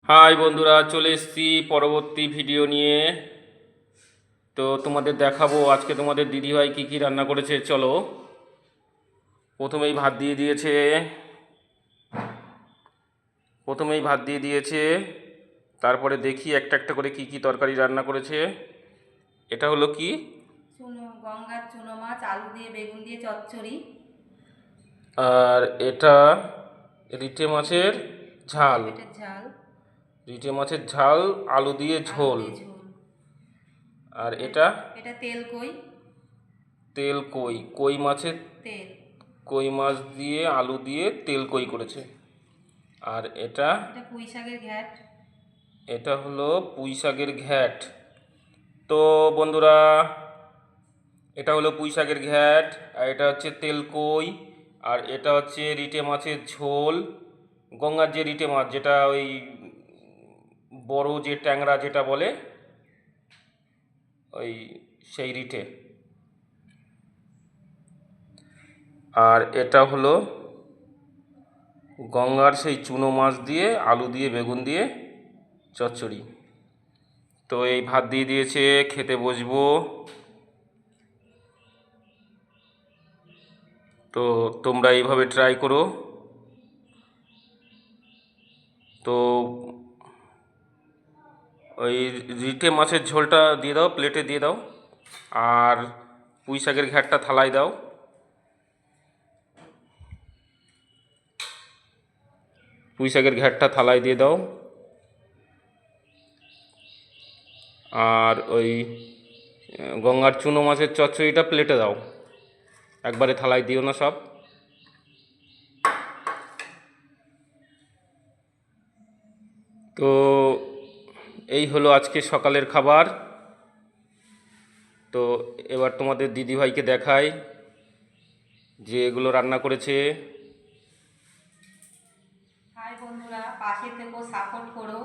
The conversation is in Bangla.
হাই বন্ধুরা, চলে এসেছি পরবর্তী ভিডিও নিয়ে। তো তোমাদের দেখাবো আজকে তোমাদের দিদিভাই কি কি রান্না করেছে। চলো, প্রথমেই ভাত দিয়ে দিয়েছে। তারপরে দেখি একটা একটা করে কি কি তরকারি রান্না করেছে। এটা হলো কি? গঙ্গার চুনো মাছ আলু দিয়ে বেগুন দিয়ে চচ্চড়ি। আর এটা রিটে মাছের ঝাল। পেঁপেটের ঝাল। রিটে মাছের ঝাল, আলু দিয়ে আলু ঝোল। দিয়ে ঝোল। আর এটা এটা এটা তেল কই। তেল কই, কই মাছের, তেল। কই মাছ দিয়ে আলু দিয়ে তেল কই করেছে। আর এটা এটা পুঁই শাকের ঘ্যাট। এটা হলো পুঁই শাকের ঘ্যাট। তো বন্ধুরা, এটা হলো পুঁই শাকের ঘ্যাট, আর এটা হচ্ছে তেল কই, আর এটা হচ্ছে রিটে মাছের ঝোল। গঙ্গার যে রিটে মাছ, যেটা ওই বড় যে ট্যাংরা যেটা বলে, ওই সেই রিটে। আর এটা হলো গঙ্গার সেই চুনো মাছ দিয়ে আলু দিয়ে বেগুন দিয়ে চচ্চড়ি। তো এই ভাত দিয়ে দিয়েছে, খেতে বসবো। তো তোমরা এইভাবে ট্রাই করো। তো ওই রিটে মাছের ঝোলটা দিয়ে দাও, প্লেটে দিয়ে দাও। আর পুঁই শাকের ঘ্যাটটা থালায় দাও। পুঁই শাকের ঘ্যাটটা থালায় দিয়ে দাও। আর ওই গঙ্গার চুনো মাছের চচ্চড়িটা প্লেটে দাও, একবারে থালায় দিও না সব। তো এই হলো আজকে সকালের খাবার। তো এবার তোমাদের দিদিভাইকে দেখাই যে এগুলো রান্না করেছে। হাই বন্ধুরা, পাশে থেকো, সাপোর্ট করো।